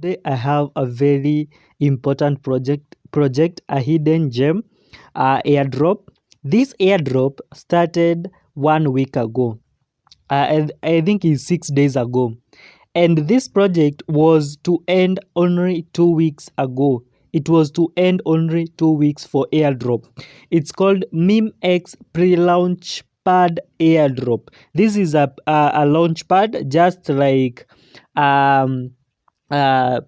Today I have a very important project, a hidden gem, airdrop. This airdrop started 1 week ago. I think it's 6 days ago. And this project was to end only 2 weeks ago. It was to end only 2 weeks for airdrop. It's called MemeX Launchpad Airdrop. This is a launch pad, just like um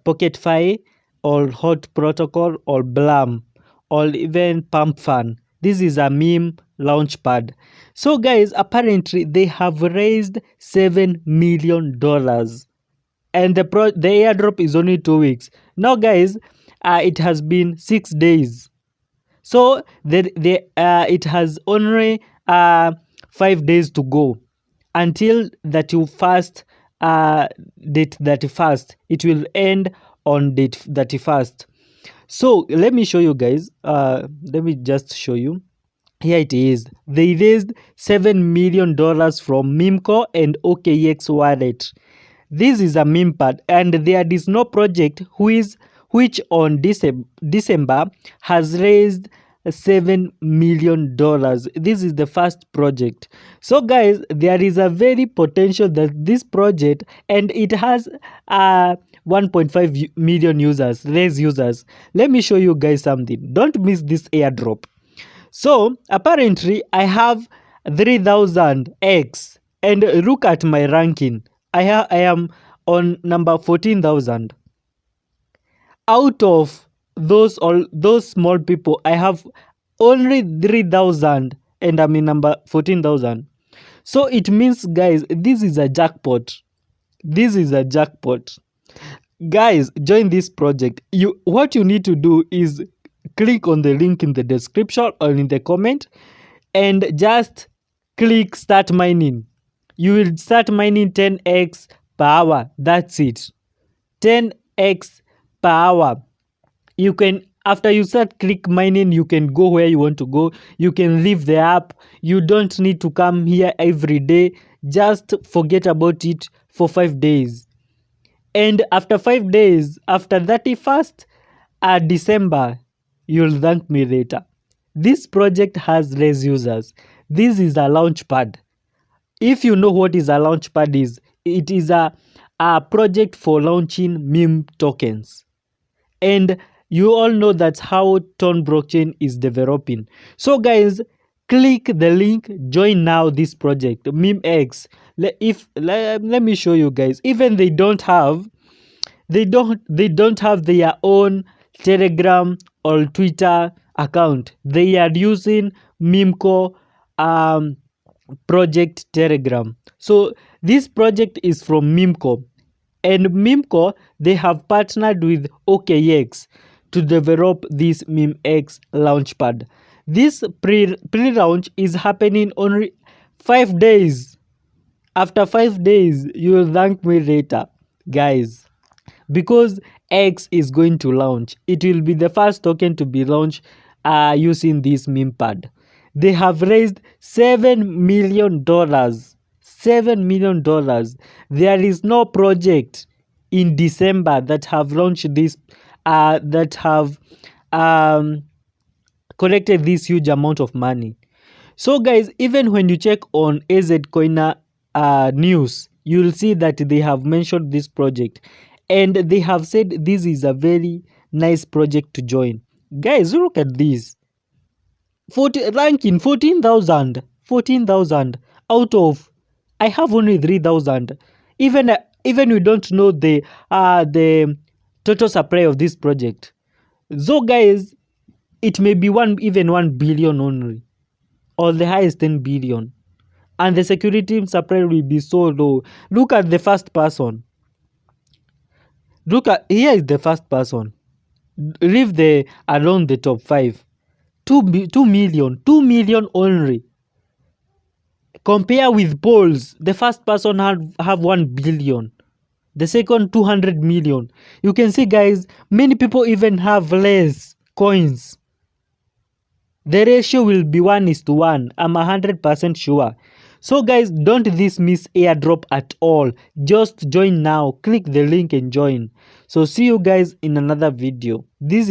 Pocket Fi or Hot Protocol or Blam or even Pump Fan. This is a meme launchpad. So guys, apparently they have raised $7 million, and the airdrop is only 2 weeks. Now guys, it has been 6 days. So it has only 5 days to go until that you fast date 31st. It will end on date 31st. So let me show you guys. Let me just show you. Here it is. They raised $7 million from Memeco and OKX wallet. This is a meme pad, and there is no project which on December has raised $7 million. This is the first project. So guys, there is a very potential that this project, and it has 1.5 million users, raised users. Let me show you guys something. Don't miss this airdrop. So apparently I have 3000x, and look at my ranking. I am on number 14,000. Out of those small people, I have only 3,000, and I'm in number 14,000. So it means, guys, this is a jackpot. This is a jackpot. Guys, join this project. What you need to do is click on the link in the description or in the comment, and just click start mining. You will start mining 10x per hour. That's it. 10x per hour. You can, after you start click mining, you can go where you want to go. You can leave the app. You don't need to come here every day. Just forget about it for 5 days. And after 5 days, after 31st December, you'll thank me later. This project has less users. This is a launchpad. If you know what is a launchpad is, it is a project for launching meme tokens. And you all know that's how Ton blockchain is developing. So guys, click the link, join now this project, MemeX. Let me show you guys. Even they don't have their own Telegram or Twitter account. They are using Memeco project Telegram. So this project is from Memeco, and Memeco, they have partnered with OKX to develop this MemeX Launchpad. This pre-launch is happening only 5 days. After 5 days, you will thank me later, guys, because X is going to launch. It will be the first token to be launched using this meme pad. They have raised $7 million. $7 million. There is no project in December that have launched this, that have collected this huge amount of money. So guys, even when you check on AZ Coiner news, you'll see that they have mentioned this project, and they have said this is a very nice project to join. Guys, look at this. Ranking 14,000. 14,000 out of, I have only 3,000. Even we don't know the total supply of this project. So guys, it may be even 1 billion only, or the highest 10 billion, and the security supply will be so low. Look at the first person. Look at, here is the first person. Leave the alone the top 5. 2 million only. Compare with polls. The first person have 1 billion. The second 200 million. You can see, guys, many people even have less coins. The ratio will be 1:1. I'm 100% sure. So guys, don't dismiss airdrop at all. Just join now. Click the link and join. So see you guys in another video. This